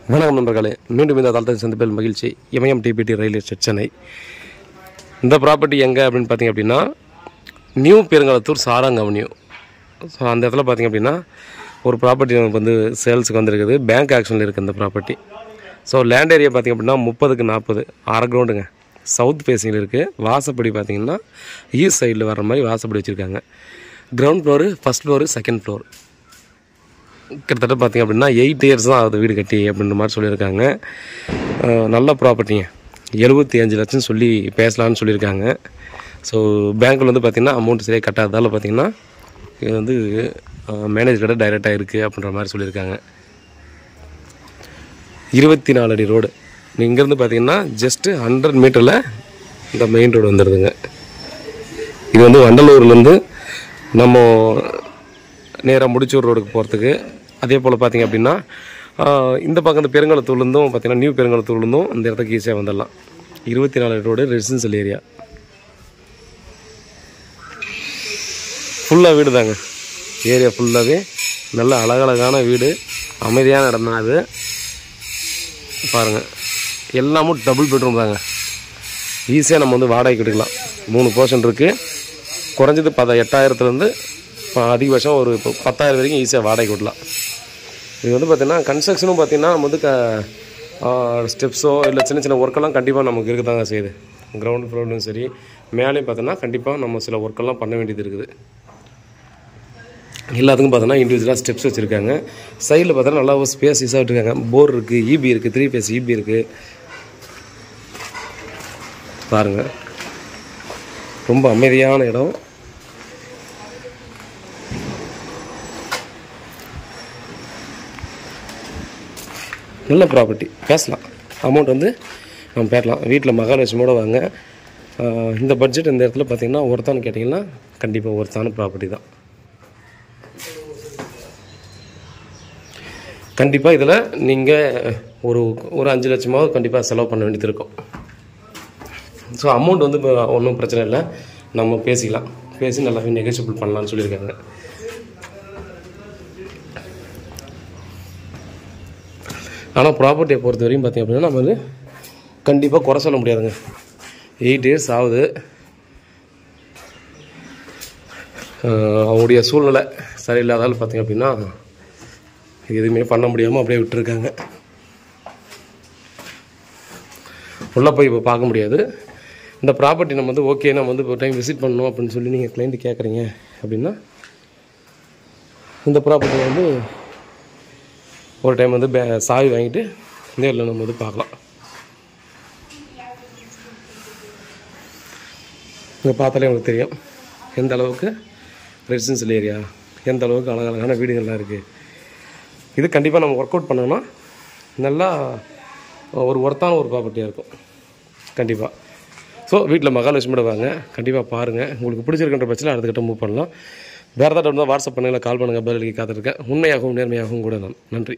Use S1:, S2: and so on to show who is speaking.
S1: வணக்கம் நண்பர்களே, மீண்டும் இந்த தளத்தை சந்திப்பில் மகிழ்ச்சி. இமயம் டிபிடி ரயில் எஸ்டேட் சென்னை. இந்த ப்ராப்பர்ட்டி எங்கே அப்படின்னு பார்த்திங்க அப்படின்னா நியூ பெருங்களத்தூர் சாராங் அவென்யூ. ஸோ அந்த இடத்துல பார்த்திங்க அப்படின்னா ஒரு ப்ராப்பர்ட்டி நமக்கு வந்து சேல்ஸுக்கு வந்துருக்குது. பேங்க் ஆக்ஷனில் இருக்குது இந்த ப்ராப்பர்ட்டி. ஸோ லேண்ட் ஏரியா பார்த்திங்க அப்படின்னா 30க்கு 40 அரை கிரவுண்டுங்க. சவுத் ஃபேஸிங்கில் இருக்குது. வாசப்படி பார்த்திங்கன்னா ஈஸ்ட் சைடில் வர்ற மாதிரி வாசப்படி வச்சுருக்காங்க. Ground floor, first floor, second floor. கிட்டத்தட்ட பார்த்திங்க அப்படின்னா 8 இயர்ஸ் தான் ஆகுது வீடு கட்டி அப்படின்ற மாதிரி சொல்லியிருக்காங்க. நல்ல ப்ராப்பர்ட்டிங்க. 75 லட்சம் சொல்லி பேசலான்னு சொல்லியிருக்காங்க. ஸோ பேங்க்கில் வந்து பார்த்திங்கன்னா அமௌண்ட் சரியாக கட்டாததால் பார்த்திங்கன்னா இது வந்து மேனேஜர்கிட்ட டைரெக்டாக இருக்குது அப்படின்ற மாதிரி சொல்லியிருக்காங்க. 24 அடி ரோடு. இங்கேருந்து பார்த்திங்கன்னா ஜஸ்ட்டு 100 மீட்டரில் இந்த மெயின் ரோடு வந்துடுதுங்க. இது வந்து வண்டலூர்லேருந்து நம்ம நேராக முடிச்சூர் ரோடுக்கு போகிறதுக்கு. அதே போல் பார்த்திங்க அப்படின்னா இந்த பக்கம் இந்த பெருங்களத்தூர்லேருந்தும் பார்த்திங்கன்னா நியூ பெருங்களத்தூர்லேருந்தும் அந்த இடத்துக்கு ஈஸியாக வந்துடலாம். 24 ரோடு ரெசிடென்ஷியல் ஏரியா. ஃபுல்லாக வீடு தாங்க. ஏரியா ஃபுல்லாகவே நல்ல அழகழகான வீடு, அமைதியான இடம் தான் அது. பாருங்கள், எல்லாமும் டபுள் பெட்ரூம் தாங்க. ஈஸியாக நம்ம வந்து வாடகைக்கு எடுக்கலாம். 3 போர்ஷன் இருக்குது. குறைஞ்சது 8,000லேருந்து அதிகபட்சம் ஒரு 10,000 வரைக்கும் ஈஸியாக வாடகை விடலாம். இது வந்து பார்த்திங்கன்னா கன்ஸ்ட்ரக்ஷனும் பார்த்திங்கன்னா நம்ம வந்து ஸ்டெப்ஸோ இல்லை சின்ன சின்ன ஒர்க்கெல்லாம் கண்டிப்பாக நமக்கு இருக்க தாங்க செய்யுது. கிரவுண்ட் ஃப்ளோர்லையும் சரி, மேலேயும் பார்த்தோன்னா கண்டிப்பாக நம்ம சில ஒர்க்கெல்லாம் பண்ண வேண்டியது இருக்குது. எல்லாத்துக்கும் பார்த்தோன்னா இண்டிவிஜுவலாக ஸ்டெப்ஸ் வச்சுருக்காங்க. சைடில் பார்த்தோன்னா நல்லா ஸ்பேஸஸாக விட்டுருக்காங்க. போர் இருக்குது, இபி இருக்குது, 3 ஃபேஸ் இபி இருக்குது. பாருங்கள், ரொம்ப அமைதியான இடம். நல்ல ப்ராப்பர்ட்டி. பேசலாம், அமௌண்ட் வந்து நம்ம பேசலாம். வீட்டில் மகாலட்சுமியோடு வாங்க. இந்த பட்ஜெட் இந்த இடத்துல பார்த்திங்கன்னா ஒருத்தான்னு கேட்டிங்கன்னா கண்டிப்பாக ஒருத்தான ப்ராப்பர்ட்டி தான். கண்டிப்பாக இதில் நீங்கள் ஒரு 5 லட்சமாவது கண்டிப்பாக செலவு பண்ண வேண்டியது இருக்கும். ஸோ அமௌண்ட் வந்து ஒன்றும் பிரச்சனை இல்லை, நம்ம பேசிக்கலாம். பேசி நல்லாவே நெகோஷியபிள் பண்ணலான்னு சொல்லியிருக்காங்க. ஆனால் ப்ராப்பர்ட்டியை பொறுத்த வரைக்கும் பார்த்திங்க அப்படின்னா நம்ம வந்து கண்டிப்பாக குறை சொல்ல முடியாதுங்க. 8 இயர்ஸ் ஆகுது. அவங்களுடைய சூழ்நிலை சரியில்லாதாலும் பார்த்திங்க அப்படின்னா எதுவுமே பண்ண முடியாமல் அப்படியே விட்டுருக்காங்க. உள்ளே போய் இப்போ பார்க்க முடியாது. இந்த ப்ராப்பர்ட்டி நம்ம வந்து ஓகே, நம்ம வந்து ஒரு டைம் விசிட் பண்ணணும் அப்படின்னு சொல்லி நீங்கள் கிளைண்ட்டு கேட்குறீங்க அப்படின்னா இந்த ப்ராப்பர்ட்டி வந்து ஒரு டைம் வந்து சாவி வாங்கிட்டு நேரில் நம்ம வந்து பார்க்கலாம். இங்கே பார்த்தாலே உங்களுக்கு தெரியும் எந்த அளவுக்கு ரெசிடென்ஷியல் ஏரியா, எந்த அளவுக்கு அழகழகான வீடுகள்லாம் இருக்குது. இது கண்டிப்பாக நம்ம ஒர்க் அவுட் பண்ணோம்னா நல்லா ஒரு ஒர்த்தான ஒரு ப்ராப்பர்ட்டியாக இருக்கும் கண்டிப்பாக. ஸோ வீட்டில் மகாலட்சுமியோட வாங்க, கண்டிப்பாக பாருங்கள். உங்களுக்கு பிடிச்சிருக்கின்ற பட்சத்தில் அடுத்துக்கிட்ட மூவ் பண்ணலாம். வேறு ஏதாவது இருந்தால் வாட்ஸ்அப் பண்ணுங்கள், கால் பண்ணுங்கள். பதிலுக்கு காத்திருக்கேன். உண்மையாகவும் நேர்மையாகவும் கூட நான். நன்றி.